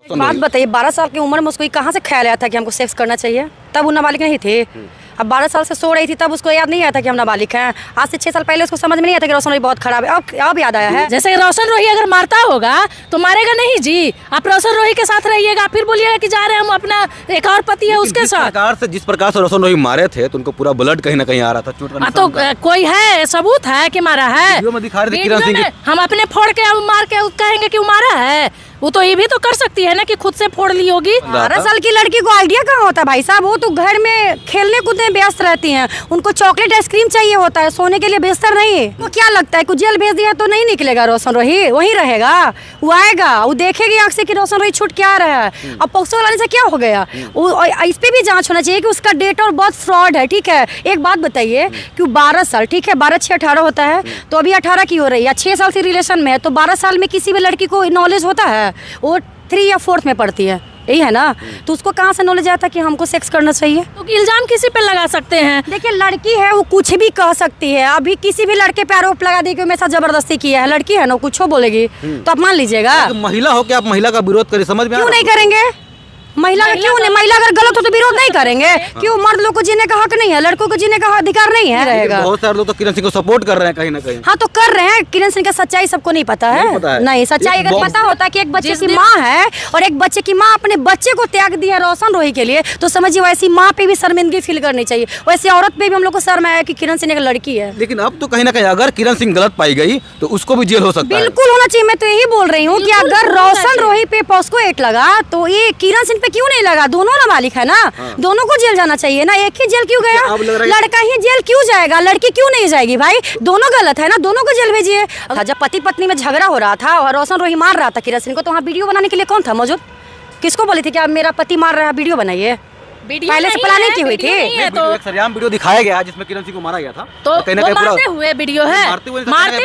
बात बताइए, 12 साल की उम्र में उसको कहाँ से ख्याल आया था कि हमको सेक्स करना चाहिए? तब वो नाबालिग नहीं थे। अब 12 साल से सो रही थी तब उसको याद नहीं आया था कि हम नाबालिग हैं। आज से 6 साल पहले उसको समझ में नहीं आता कि रोशन रोही बहुत खराब है। अब याद आया है। जैसे रोशन रोही अगर मारता होगा तो मारेगा नहीं जी। आप रोशन रोही के साथ रहिएगा, फिर बोलिएगा कि जा रहे हैं हम अपना एक और पति है उसके साथ। जिस प्रकार से रोशन रोही मारे थे तो उनको पूरा ब्लड कहीं ना कहीं आ रहा था, चोट का निशान तो कोई है सबूत है कि मारा है? वीडियो में दिखा रहे थे किरण सिंह। हम अपने फोड़ के मार के कहेंगे कि वो मारा है? वो तो ये भी तो कर सकती है ना कि खुद से फोड़ ली होगी। 12 साल की लड़की को आइडिया कहाँ होता है भाई साहब? वो तो घर में खेलने कूदने में व्यस्त रहती हैं। उनको चॉकलेट आइसक्रीम चाहिए होता है, सोने के लिए बिस्तर नहीं। वो क्या लगता है कुछ जेल भेज दिया तो नहीं निकलेगा रोशन रोही? वहीं रहेगा। वो आएगा, वो देखेगी आँख से कि रोशन रोही छूट क्या रहा है। अब पॉक्सो लाने से क्या हो गया? इस पे भी जांच होना चाहिए कि उसका डेट और बर्थ फ्रॉड है। ठीक है, एक बात बताइए कि 12 साल, ठीक है 12 6 18 होता है, तो अभी 18 की हो रही है, 6 साल से रिलेशन में है, तो 12 साल में किसी भी लड़की को नॉलेज होता है? वो 3 या 4th में पढ़ती है, यही है ना? तो उसको कहाँ से नॉलेज आता कि हमको सेक्स करना चाहिए? तो इल्जाम किसी पे लगा सकते हैं? देखिए लड़की है, वो कुछ भी कह सकती है। अभी किसी भी लड़के पे आरोप लगा दी कि मेरे साथ जबरदस्ती किया है, लड़की है ना, कुछ बोलेगी तो आप मान लीजिएगा। महिला हो के आप महिला का विरोध करें, समझ में क्यों नहीं करेंगे? महिला का क्यों नहीं? महिला अगर गलत हो तो विरोध नहीं करेंगे? क्यों? मर्द लोग को जीने का हक नहीं है, लड़कों को जीने का अधिकार नहीं है? रहेगा। बहुत सारे लोग तो किरण सिंह को सपोर्ट कर रहे हैं कहीं ना कहीं। हाँ तो कर रहे हैं। किरण सिंह का सच्चाई सबको नहीं पता है। नहीं सच्चाई अगर पता होता कि एक बच्चे की माँ है और एक बच्चे की माँ अपने बच्चे को त्याग दिया रोशन रोही के लिए, तो समझिए वैसी माँ पे भी शर्मिंदगी फील करनी चाहिए। वैसे औरत पे भी हम लोग को शर्म आया कि किरण सिंह एक लड़की है। लेकिन अब तो कहीं ना कहीं अगर किरण सिंह गलत पाई गई तो उसको भी जेल हो सकता है। बिल्कुल होना चाहिए। मैं तो यही बोल रही हूँ कि अगर रोशन रोही पे पॉस्को एक्ट लगा तो ये किरण सिंह पे क्यों नहीं लगा? दोनों नाबालिग है ना, दोनों को जेल जाना चाहिए ना। एक ही जेल क्यों गया? लड़का ही जेल क्यों जाएगा, लड़की क्यों नहीं जाएगी? भाई दोनों गलत है ना, दोनों को जेल भेजिए। जब पति पत्नी में झगड़ा हो रहा था और रोशन रोही मार रहा था किरण सिंह को, तो वहाँ वीडियो बनाने के लिए कौन था मौजूद? किसको बोली थी कि आप मेरा पति मार रहा है, वीडियो बनाइए? पहले से प्लानिंग की हुई थी। तो एक सरेआम वीडियो दिखाया गया जिसमें किरण सिंह को मारा गया था, तो मारते हुए वीडियो है, मारते हुए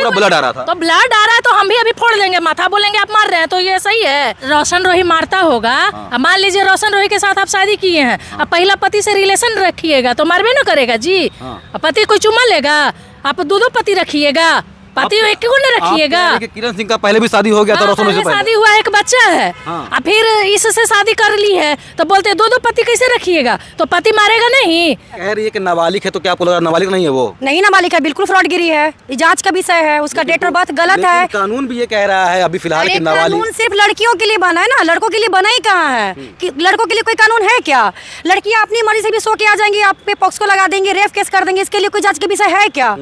ब्लड आ रहा था। तो ब्लड आ रहा है तो हम भी अभी फोड़ देंगे माथा, बोलेंगे आप मार रहे हैं, तो ये सही है? रोशन रोही मारता होगा, मान लीजिए रोशन रोही के साथ आप शादी किए हैं, अब पहला पति से रिलेशन रखिएगा तो मारबे ना करेगा जी। पति कोई चुम्मा लेगा? आप दो पति रखिएगा, पति एक क्यों नहीं रखिएगा? किरण सिंह का पहले भी शादी हो गया था, रोशन रोही से शादी हुआ, एक बच्चा है, अब फिर इससे शादी कर ली है तो बोलते दो पति कैसे रखिएगा? तो पति मारेगा नहीं? कह रही है कि नाबालिग है, तो क्या आपको लगा नाबालिग नहीं है? वो नहीं नाबालिग है, बिल्कुल फ्रॉडगिरी है, जांच का विषय है, उसका डेट ऑफ बर्थ गलत है। कानून भी ये कह रहा है अभी फिलहाल कि नाबालिग। कानून सिर्फ लड़कियों के लिए बना है ना, लड़कों के लिए बना ही कहाँ है? कि लड़कों के लिए कोई कानून है क्या? लड़कियां अपनी मर्जी से भी सो के आ जाएंगी, आप पे पॉक्सो लगा देंगे, रेप केस कर देंगे, इसके लिए कोई जांच का विषय है क्या?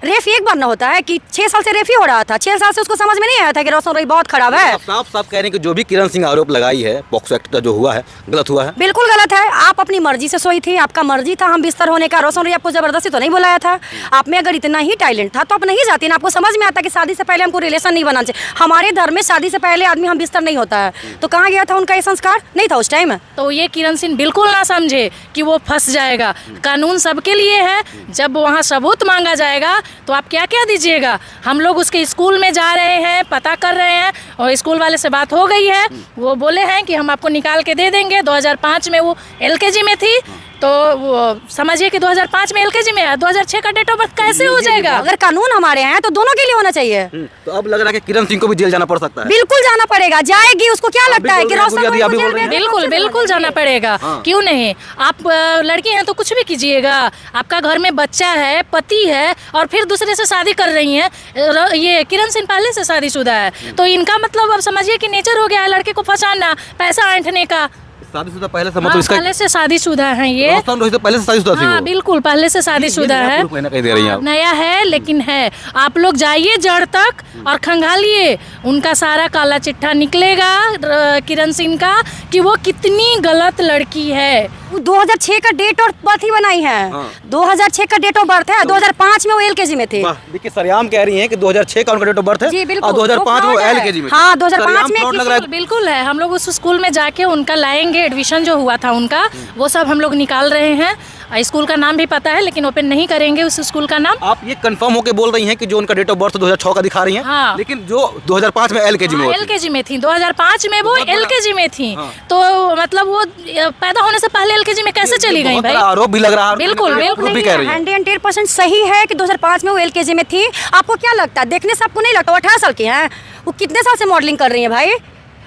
रेफ एक बार ना होता है कि 6 साल से रेफ ही हो रहा था। 6 साल से उसको समझ में नहीं आया था कि रोशन रोही बहुत खराब है। साफ साफ कह रहे हैं कि जो भी किरण सिंह आरोप लगाई है पॉक्सो एक्ट का जो हुआ है गलत हुआ है। बिल्कुल गलत है। आप अपनी मर्जी से सोई थी, आपका मर्जी था हम बिस्तर होने का। रोशन रोही आपको जबरदस्ती तो नहीं बुलाया था। आप में अगर इतना ही टैलेंट था तो आप नहीं जाती ना। आपको समझ में आता कि शादी से पहले हमको रिलेशन नहीं बनाना चाहिए। हमारे धर्म में शादी से पहले आदमी हम बिस्तर नहीं होता है, तो कहाँ गया था उनका ये संस्कार? नहीं था उस टाइम। तो ये किरण सिंह बिल्कुल ना समझे कि वो फंस जाएगा। कानून सबके लिए है। जब वहाँ सबूत मांगा जाएगा तो आप क्या क्या दीजिएगा? हम लोग उसके स्कूल में जा रहे हैं, पता कर रहे हैं, और स्कूल वाले से बात हो गई है। वो बोले हैं कि हम आपको निकाल के दे देंगे। 2005 में वो LKG में थी, तो वो समझिए कि 2005 में LKG में है, 2006 का डेट ऑफ बर्थ कैसे हो जाएगा? अगर कानून हमारे हैं तो दोनों के लिए होना चाहिए। तो अब लग रहा है कि किरण सिंह को भी जेल जाना पड़ सकता है। बिल्कुल जाना पड़ेगा। जाएगी। उसको क्या लगता है कि रोशन रोही को जेल में? बिल्कुल बिल्कुल जाना पड़ेगा। क्यों नहीं? आप लड़की हैं तो कुछ भी कीजिएगा। आपका घर में बच्चा है, पति है, और फिर दूसरे से शादी कर रही हैं। ये किरण सिंह पहले से शादीशुदा है, तो इनका मतलब अब समझिए कि नेचर हो गया है लड़के को फंसाना, पैसा ऐंठने का। शादीशुदा पहले से मतलब इसका पहले से शादीशुदा है ये। रोशन रोही से पहले से शादीशुदा थी वो। बिल्कुल पहले से शादीशुदा है। कहीं दे रही हैं आप। नया है लेकिन है। आप लोग जाइए जड़ तक और खंगालिए, उनका सारा काला चिट्ठा निकलेगा किरण सिंह का कि वो कितनी गलत लड़की है। 2006 का डेट ऑफ बर्थ ही बनाई है। 2006 का डेट ऑफ बर्थ है। 2005 में वो LKG में थे। देखिए सरेआम कह रही हैं कि 2006 का उनका डेट ऑफ बर्थ है और 2005 में वो LKG में। हाँ 2005 में बिल्कुल है। हम लोग उस स्कूल में जाके उनका लाएंगे, एडमिशन जो हुआ था उनका, वो सब हम लोग निकाल रहे हैं। स्कूल का नाम भी पता है लेकिन ओपन नहीं करेंगे उस स्कूल का नाम। आप ये कंफर्म होके बोल रही हैं कि जो उनका डेट ऑफ बर्थ 2006 का दिखा रही हैं? हाँ। लेकिन जो 2005 में LKG में LKG में थी, 2005 में वो LKG में थी। तो मतलब वो पैदा होने से पहले LKG में कैसे चली गई भाई? आरोप भी लग रहा है। बिल्कुल बिल्कुल 100% सही है कि 2005 में वो LKG में थी। आपको क्या लगता है? देखने से आपको नहीं लगता? 18 साल की हैं वो, कितने साल से मॉडलिंग कर रही है भाई?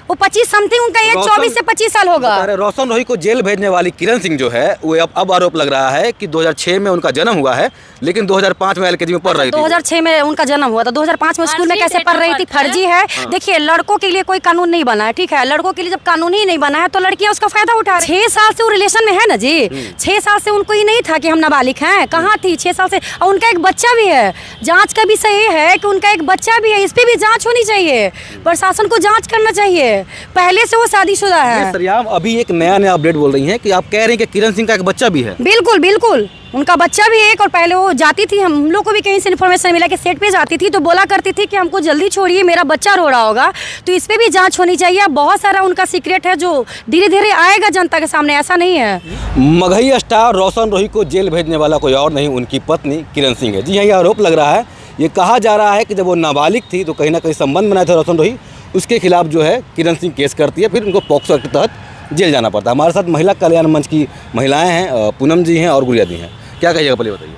वो 25 समथिंग, उनका एज 24 से 25 साल होगा। रोशन रोही को जेल भेजने वाली किरण सिंह जो है वो अब आरोप लग रहा है कि 2006 में उनका जन्म हुआ है, लेकिन 2005 में एलकेजी में पढ़ रही थी। 2006 में उनका जन्म हुआ था, 2005 में स्कूल में कैसे पढ़ रही थी? फर्जी है। देखिए, लड़कों के लिए कोई कानून नहीं बना है, ठीक है? लड़कों के लिए जब कानून ही नहीं बना है तो लड़कियां उसका फायदा उठा रही हैं। 6 साल से वो रिलेशन में है ना जी, 6 साल से उनको ही नहीं था कि हम नाबालिग हैं। कहाँ थी 6 साल से? और उनका एक बच्चा भी है। जांच का विषय ये है कि उनका एक बच्चा भी है, इस पे भी जांच होनी चाहिए। प्रशासन को जांच करना चाहिए। पहले से वो शादीशुदा है। सरियाम अभी एक नया अपडेट बोल रही हैं कि आप कह रहे हैं कि किरण सिंह का एक बच्चा भी है। बिल्कुल बिल्कुल, उनका बच्चा भी एक, और पहले वो जाती थी, हम लोग को भी कहीं से इन्फॉर्मेशन मिला कि सेट पे जाती थी तो बोला करती थी कि हमको जल्दी छोड़िए, मेरा बच्चा रो रहा होगा। तो इस पे भी जांच होनी चाहिए। बहुत सारा उनका सीक्रेट है जो धीरे धीरे आएगा जनता के सामने, ऐसा नहीं है। मगही स्टार रोशन रोही को जेल भेजने वाला कोई और नहीं, उनकी पत्नी किरण सिंह है। जी हाँ, ये आरोप लग रहा है। ये कहा जा रहा है कि जब वो नाबालिग थी तो कहीं ना कहीं संबंध बनाए थे रोशन रोही, उसके खिलाफ जो है किरण सिंह केस करती है, फिर उनको पॉक्सो एक्ट के तहत जेल जाना पड़ता है। हमारे साथ महिला कल्याण मंच की महिलाएं हैं, पूनम जी हैं और गुड़िया दी हैं। क्या कहिएगा पहले बताइए।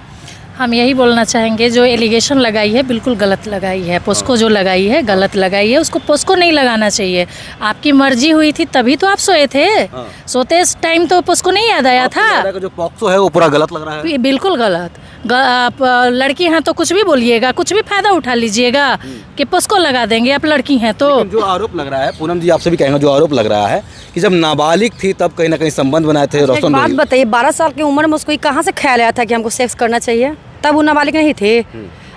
हम यही बोलना चाहेंगे, जो एलिगेशन लगाई है बिल्कुल गलत लगाई है। पोस्को जो लगाई है गलत लगाई है, उसको पोस्को नहीं लगाना चाहिए। आपकी मर्जी हुई थी तभी तो आप सोए थे। सोते टाइम तो पोस्को नहीं याद आया था। जो पॉक्सो है वो पूरा गलत लग रहा है। बिल्कुल गलत। आप लड़की हैं तो कुछ भी बोलिएगा, कुछ भी फायदा उठा लीजिएगा कि पोस्को लगा देंगे, आप लड़की हैं तो। जो आरोप लग रहा है, पूनम जी आपसे भी कहेंगे, जो आरोप लग रहा है कि जब नाबालिग थी तब कहीं ना कहीं संबंध बनाए थे रोशन रोही। बात बताइए, 12 साल की उम्र में उसको कहाँ से ख्याल आया था कि हमको सेक्स करना चाहिए? तब वो नाबालिग नहीं थे।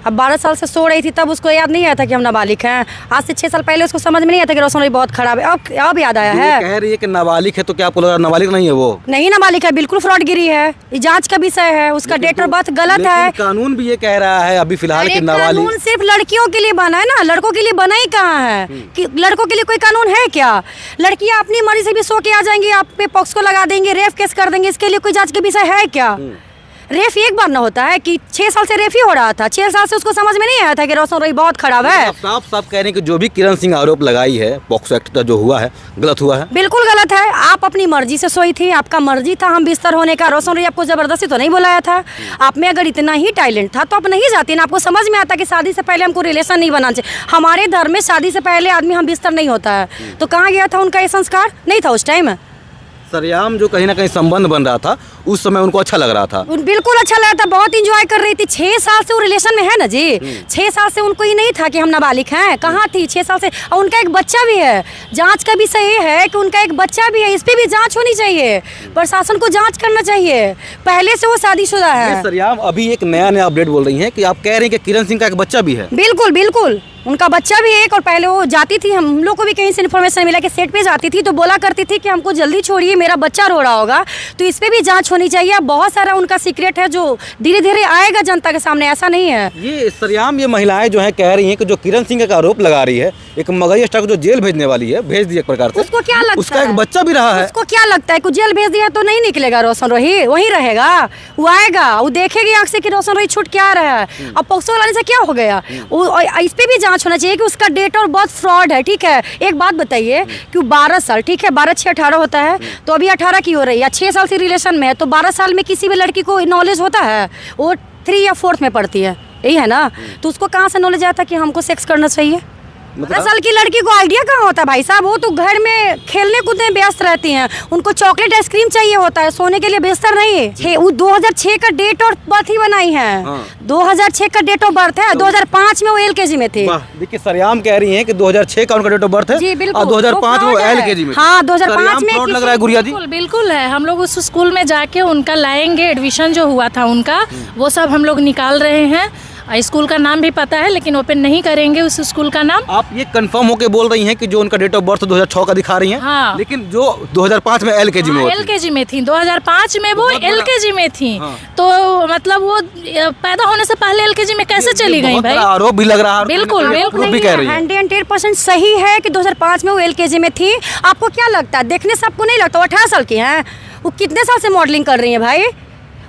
अब 12 साल से सो रही थी तब उसको याद नहीं आया था कि हम नाबालिग हैं। आज से 6 साल पहले उसको समझ में नहीं आया था कि रोशन रोही बहुत खराब है। अब याद आया है। कह रही है कि नाबालिग है तो क्या आपको लग रहा है नाबालिग नहीं है? वो नहीं नाबालिग है, बिल्कुल फ्रॉडगिरी है। ये जांच का विषय है। उसका डेट ऑफ बर्थ गलत है। कानून भी ये कह रहा है अभी फिलहाल कि नाबालिग। कानून सिर्फ लड़कियों के लिए बना है ना, लड़कों के लिए बना ही कहाँ है? कि लड़कों के लिए कोई कानून है क्या? लड़कियां अपनी मर्जी से भी सो के आ जाएंगी, आप पे पॉक्सो लगा देंगे, रेप केस कर देंगे। इसके लिए कोई जांच का विषय है क्या? रेफ एक बार ना होता है कि 6 साल से रेफ ही हो रहा था। 6 साल से उसको समझ में नहीं आया था कि रोशन रोही बहुत खराब है। साफ कह रहे हैं कि जो भी किरण सिंह आरोप लगाई है पॉक्सो एक्ट का जो हुआ है गलत हुआ है। बिल्कुल गलत है। आप अपनी मर्जी से सोई थी, आपका मर्जी था हम बिस्तर होने का। रोशन रोही आपको जबरदस्ती तो नहीं बुलाया था। आप में अगर इतना ही टैलेंट था तो आप नहीं जाती ना। आपको समझ में आता कि शादी से पहले हमको रिलेशन नहीं बनाना चाहिए। हमारे धर्म में शादी से पहले आदमी हम बिस्तर नहीं होता है। तो कहाँ गया था उनका ये संस्कार? नहीं था उस टाइम। सरियाम जो कहीं ना कहीं संबंध बन रहा था उस समय उनको अच्छा लग रहा था। बिल्कुल अच्छा लगा था, बहुत इंजॉय कर रही थी। 6 साल से वो रिलेशन में है ना जी। 6 साल से उनको ही नहीं था कि हम नाबालिग हैं। कहाँ थी 6 साल से? और उनका एक बच्चा भी है। जांच का विषय ये है कि उनका एक बच्चा भी है, इस पे भी जांच होनी चाहिए। प्रशासन को जांच करना चाहिए। पहले से वो शादीशुदा है। सरियाम अभी एक नया अपडेट बोल रही हैं कि आप कह रहे हैं कि किरण सिंह का एक बच्चा भी है। बिल्कुल बिल्कुल, उनका बच्चा भी एक, और पहले वो जाती थी, हम लोग को भी कहीं से इन्फॉर्मेशन मिला कि सेट पे जाती थी तो बोला करती थी कि हमको जल्दी छोड़िए, मेरा बच्चा रो रहा होगा। तो इस पे भी जांच होनी चाहिए। बहुत सारा उनका सीक्रेट है जो धीरे धीरे आएगा जनता के सामने, ऐसा नहीं है। ये सरियाम ये महिलाएं जो हैं कह रही हैं कि जो किरण सिंह का आरोप लगा रही है, एक मगही स्टार को जो जेल भेजने वाली है, भेज दी एक प्रकार से। उसको क्या लगता है? उसका एक बच्चा भी रहा है। उसको क्या लगता है कि जेल भेज दिया तो नहीं निकलेगा रोशन रोही? वहीं रहेगा। वो आएगा, वो देखेगी आँख से कि रोशन रोही छूट के आ रहा है। अब पॉक्सो लाने से क्या हो गया? इस पे भी जांच होना चाहिए कि उसका डेट और बर्थ फ्रॉड है। ठीक है, एक बात बताइए कि 12 साल, ठीक है, 12 6 18 होता है, तो अभी 18 की हो रही है। 6 साल से रिलेशन में है तो 12 साल में किसी भी लड़की को नॉलेज होता है? वो 3 या 4th में पढ़ती है, यही है ना? तो उसको कहाँ से नॉलेज आता कि हमको सेक्स करना चाहिए? 12 साल की लड़की को आइडिया कहाँ होता है भाई साहब? वो तो घर में खेलने कूदने में व्यस्त रहती हैं। उनको चॉकलेट आइसक्रीम चाहिए होता है, सोने के लिए बिस्तर नहीं है। वो 2006 का डेट ऑफ बर्थ ही बनाई है। 2006 का डेट ऑफ बर्थ है। 2005 में वो LKG में थे। देखिए सरियाम कह रही हैं कि 2006 का उनका डेट ऑफ बर्थ है और 2005 में वो LKG में। हाँ, 2005 में लग रहा है गुड़िया दी। बिल्कुल है। हम लोग उस स्कूल में जाके उनका लाएंगे, एडमिशन जो हुआ था उनका, वो सब हम लोग निकाल रहे हैं। स्कूल का नाम भी पता है लेकिन ओपन नहीं करेंगे उस स्कूल का नाम। आप ये कंफर्म होके बोल रही हैं कि जो उनका डेट ऑफ बर्थ 2006 का दिखा रही हैं? हाँ। लेकिन जो 2005 में LKG में LKG में थी, 2005 में वो LKG में थी। हाँ। तो मतलब वो पैदा होने से पहले LKG में कैसे चली गई भाई? आरोप भी लग रहा है। बिल्कुल बिल्कुल भी कह रही है 100% सही है कि 2005 में वो LKG में थी। आपको क्या लगता है? देखने से आपको नहीं लगता वो 18 साल की हैं? वो कितने साल से मॉडलिंग कर रही है भाई?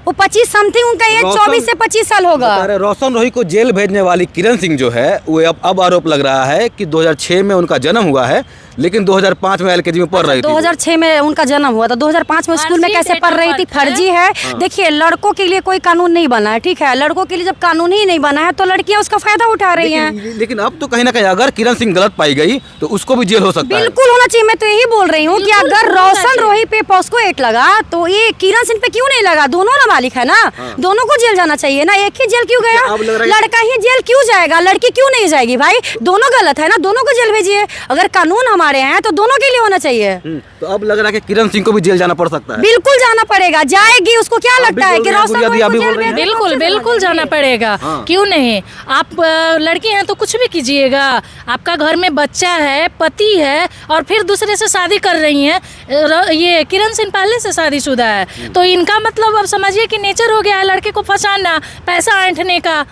वो 25 समथिंग, उनका एज 24 से 25 साल होगा। रोशन रोही को जेल भेजने वाली किरण सिंह जो है वो अब आरोप लग रहा है कि 2006 में उनका जन्म हुआ है, लेकिन 2005 में एलकेजी में पढ़ रही थी। 2006 में उनका जन्म हुआ था, 2005 में स्कूल में कैसे पढ़ रही थी? फर्जी है। देखिए लड़कों के लिए कोई कानून नहीं बना है, ठीक है, लड़कों के लिए जब कानून ही नहीं बना है तो लड़कियां उसका फायदा उठा रही हैं। लेकिन अब तो कहीं ना कहीं अगर किरण सिंह गलत पाई गई तो उसको भी जेल हो सकता है। बिल्कुल होना चाहिए। मैं तो यही बोल रही हूँ कि अगर रोशन रोही पे पॉस्को एक्ट लगा तो ये किरण सिंह पे क्यों नहीं लगा? दोनों नाबालिग है ना, दोनों को जेल जाना चाहिए ना। एक ही जेल क्यों गया? लड़का ही जेल क्यों जाएगा, लड़की क्यों नहीं जाएगी? भाई दोनों गलत है ना, दोनों को जेल भेजिए। अगर कानून हमारे हैं तो दोनों के लिए होना चाहिए। तो अब लग रहा है कि किरण सिंह को भी जेल जाना पड़ सकता है। बिल्कुल जाना पड़ेगा, जाएगी। उसको क्या लगता है कि रोशन रोही को जेल भेज? बिल्कुल बिल्कुल जाना पड़ेगा। क्यों नहीं? आप लड़की हैं तो कुछ भी कीजिएगा। आपका घर में बच्चा है, पति है और फिर दूसरे से शादी कर रही हैं। ये किरण सिंह पहले से शादीशुदा है तो इनका मतलब अब समझिए कि नेचर हो गया है लड़के को फंसाना, पैसा ऐंठने का।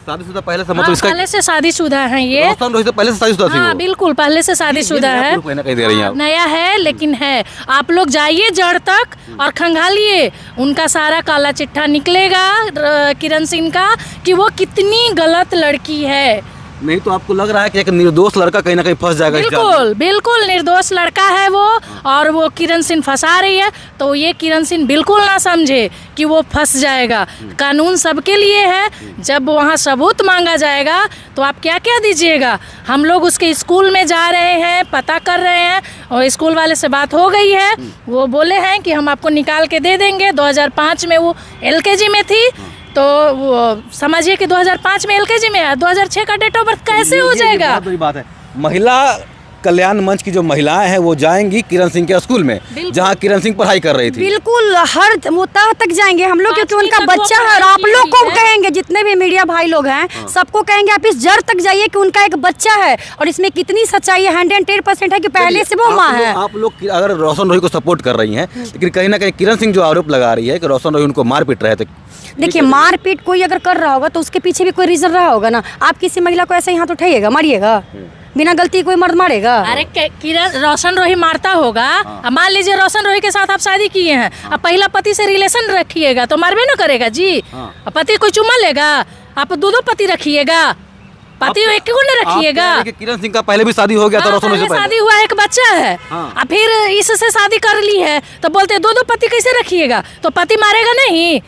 शादीशुदा पहले से मतलब इसका पहले से शादीशुदा है ये। रोशन रोही तो पहले से शादीशुदा थी। हाँ बिल्कुल पहले से शादीशुदा है। कहीं दे रही हैं आप। नया है लेकिन है। आप लोग जाइए जड़ तक और खंगालिए, उनका सारा काला चिट्ठा निकलेगा किरण सिंह का कि वो कितनी गलत लड़की है। नहीं तो आपको लग रहा है कि एक निर्दोष लड़का कहीं ना कहीं फंस जाएगा? बिल्कुल बिल्कुल निर्दोष लड़का है वो और वो किरण सिंह फंसा रही है। तो ये किरण सिंह बिल्कुल ना समझे कि वो फंस जाएगा। कानून सबके लिए है। जब वहाँ सबूत मांगा जाएगा तो आप क्या क्या दीजिएगा? हम लोग उसके स्कूल में जा रहे हैं, पता कर रहे हैं और स्कूल वाले से बात हो गई है। वो बोले हैं कि हम आपको निकाल के दे देंगे। 2005 में वो एलकेजी में थी तो वो समझिए कि 2005 में एलकेजी में है, 2006 का डेट ऑफ बर्थ कैसे हो जाएगा? बहुत बड़ी बात है। महिला कल्याण मंच की जो महिलाएं हैं वो जाएंगी किरण सिंह के स्कूल में जहां किरण सिंह पढ़ाई कर रही थी। बिल्कुल हर मुद्दा तक जाएंगे हम लोग क्योंकि उनका बच्चा है। और आप लोग को कहेंगे, जितने भी मीडिया भाई लोग हैं सबको कहेंगे आप इस जड़ तक जाइए कि उनका एक बच्चा है और इसमें कितनी सच्चाई है। 110% है कि पहले से वो माँ है। आप लोग अगर रोशन रोही को सपोर्ट कर रही हैं लेकिन कहीं ना कहीं किरण सिंह जो आरोप लगा रही है कि रोशन रोही उनको मार पीट रहे थे। देखिए मारपीट कोई अगर कर रहा होगा तो उसके पीछे भी कोई रीजन रहा होगा ना। आप किसी महिला को ऐसे ही हाथ उठाइएगा, मारिएगा? बिना गलती कोई मर्द मारेगा? अरे किरण रोशन रोही मारता होगा। अब मान लीजिए रोशन रोही के साथ आप शादी किए हैं, अब पहला पति से रिलेशन रखिएगा तो मारबे ना करेगा जी। पति कोई चुम्मा लेगा? आप दो पति रखिएगा, पति एक को न रखिएगा। किरण सिंह का पहले भी शादी हो गया था, रोशन रोही से शादी हुआ, एक बच्चा है। अब फिर इससे शादी कर ली है तो बोलते दो पति कैसे रखिएगा? तो पति मारेगा नहीं?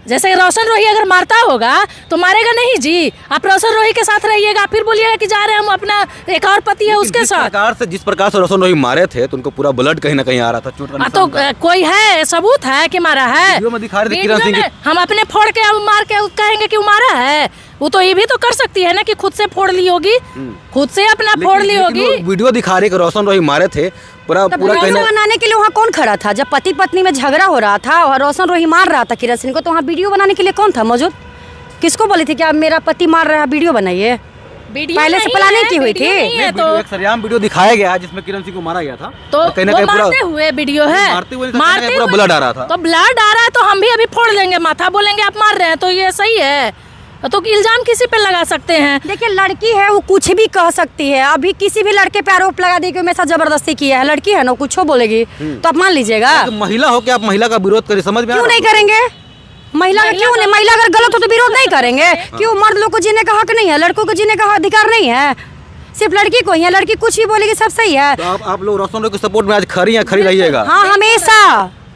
जैसे रोशन रोही अगर मारता होगा तो मारेगा नहीं जी। आप रोशन रोही के साथ रहिएगा फिर बोलिएगा कि जा रहे हैं हम अपना एक और पति है उसके साथ। जिस प्रकार से रोशन रोही मारे थे तो उनको पूरा ब्लड कहीं ना कहीं आ रहा था, चोट का तो कोई है सबूत है कि मारा है? दिखा रहे थे किरण सिंह। हम अपने फोड़ के अब मार के कहेंगे कि वो मारा है? वो तो ये भी तो कर सकती है ना कि खुद से फोड़ ली होगी, खुद से अपना फोड़ ली होगी। वीडियो दिखा रही कि रोशन रोही मारे थे। पूरा बनाने के लिए वहाँ कौन खड़ा था? जब पति पत्नी में झगड़ा हो रहा था और रोशन रोही मार रहा था किरण सिंह को तो वहाँ वीडियो बनाने के लिए कौन था मौजूद? किसको बोली थी कि आप मेरा पति मार रहा है वीडियो बनाइए? पहले से प्लानिंग की हुई थी। तो एक सरेआम वीडियो दिखाया गया जिसमें किरण सिंह को मारा गया था। तो कहीं ना कहीं मारते हुए वीडियो है, मारते हुए ब्लड आ रहा था। तो ब्लड आ रहा है तो हम भी अभी फोड़ लेंगे माथा, बोलेंगे आप मार रहे हैं तो ये सही है? तो इल्जाम किसी पे लगा सकते हैं? देखिए लड़की है वो कुछ भी कह सकती है। अभी किसी भी लड़के पे आरोप लगा दी कि मेरे साथ जबरदस्ती किया है, लड़की है ना कुछ बोलेगी तो आप मान लीजिएगा। तो महिला हो कि आप महिला का विरोध करें, समझ में क्यों नहीं करेंगे? महिला का क्यों नहीं? महिला अगर गलत हो तो विरोध नहीं करेंगे? क्यों? मर्द लोग को जीने का हक नहीं है? लड़कों को जीने का अधिकार नहीं है? सिर्फ लड़की को ही है? लड़की कुछ भी बोलेगी सब सही है? तो आप लोग रोशन रोही के सपोर्ट में आज खड़ी रहिएगा? हाँ हमेशा।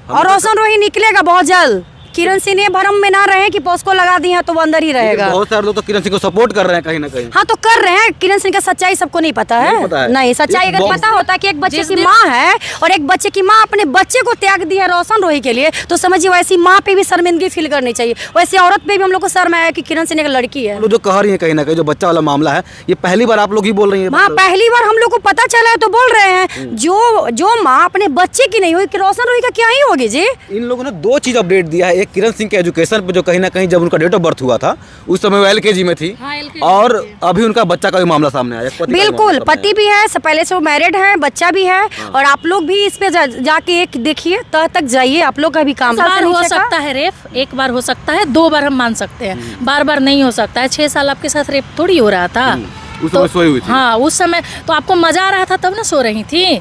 और रोशन रोही निकलेगा बहुत जल्द। किरण सिंह ने भरम में ना रहे कि पॉस्को लगा दी है तो वो अंदर ही रहेगा। बहुत सारे लोग तो किरण सिंह को सपोर्ट कर रहे हैं कहीं ना कहीं। हाँ तो कर रहे हैं। किरण सिंह का सच्चाई सबको नहीं पता है। नहीं सच्चाई अगर पता होता कि एक बच्चे की माँ है और एक बच्चे की माँ अपने बच्चे को त्याग दी है रोशन रोही के लिए तो समझिए वैसी माँ पे भी शर्मिंदगी फील करनी चाहिए। वैसे औरत पे भी हम लोग को शर्म आया कि किरण सिंह एक लड़की है। जो कह रही है कहीं ना कहीं जो बच्चा वाला मामला है ये पहली बार आप लोग ही बोल रही है? हाँ पहली बार हम लोग को पता चला है तो बोल रहे हैं। जो माँ अपने बच्चे की नहीं हुई कि रोशन रोही का क्या ही होगी जी। इन लोगों ने दो चीज अपडेट दिया है। एक किरण सिंह के एजुकेशन पे जो कहीं ना कहीं जब उनका डेट ऑफ बर्थ हुआ था उस समय वो एलकेजी में थी। और अभी उनका बच्चा का भी मामला सामने आया। बिल्कुल पति भी है, पहले से वो मैरिड है, बच्चा भी है। और आप लोग भी इस पे जाके एक देखिए, तह तक जाइए। आप लोग का भी काम हो सकता है रेप, एक बार हो सकता है, 2 बार हम मान सकते हैं, बार बार नहीं हो सकता है। 6 साल आपके साथ रेप थोड़ी हो रहा था। उस समय सोई हुई थी। हाँ उस समय तो आपको मजा आ रहा था तब ना सो रही थी।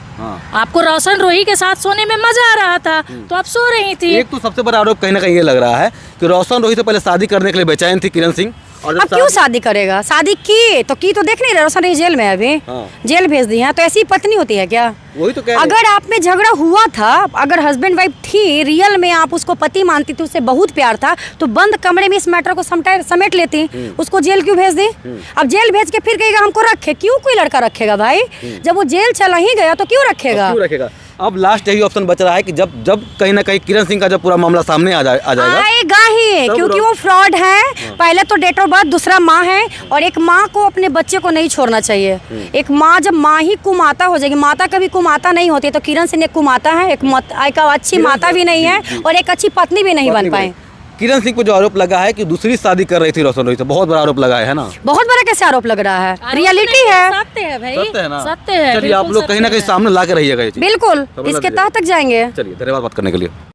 आपको रोशन रोही के साथ सोने में मजा आ रहा था तो आप सो रही थी। एक तो सबसे बड़ा आरोप कहीं ना कहीं ये लग रहा है कि रोशन रोही से पहले शादी करने के लिए बेचैन थी किरण सिंह और जब अब क्यों शादी करेगा? शादी की तो देख नहीं रहे, रोशन रही जेल में है अभी। हाँ। जेल भेज दी है, तो ऐसी पत्नी होती है क्या? वही तो कह रहे अगर आप में झगड़ा हुआ था, अगर हस्बैंड वाइफ थी, रियल में आप उसको पति मानती थी, उससे बहुत प्यार था, तो बंद कमरे में इस मैटर को समेट लेती। उसको जेल क्यों भेज दी? अब जेल भेज के फिर कहेगा हमको रखे। क्यों कोई लड़का रखेगा भाई? जब वो जेल चला ही गया तो क्यों रखेगा? क्यों रखेगा? अब लास्ट यही ऑप्शन बच रहा है कि जब कहीं ना कहीं किरण सिंह का जब पूरा मामला सामने आ जाएगा आएगा ही, क्योंकि वो फ्रॉड है। पहले तो डेट ऑफ बर्थ, दूसरा माँ है, और एक माँ को अपने बच्चे को नहीं छोड़ना चाहिए। एक माँ जब माँ ही कुमाता हो जाएगी, माता कभी कुमाता नहीं होती, तो किरण सिंह एक कुमाता है, एक अच्छी माता भी नहीं है और एक अच्छी पत्नी भी नहीं बन पाए। किरण सिंह को जो आरोप लगा है कि दूसरी शादी कर रही थी रोशन रोही से, बहुत बड़ा आरोप लगा है ना? बहुत बड़ा कैसे आरोप लग रहा है? रियलिटी है, सत्य है भाई, सत्य है ना? सत्य है। चलिए आप लोग कहीं ना कहीं सामने ला के रहिएगा ये चीज। बिल्कुल इसके तह तक जाएंगे। चलिए धन्यवाद बात करने के लिए।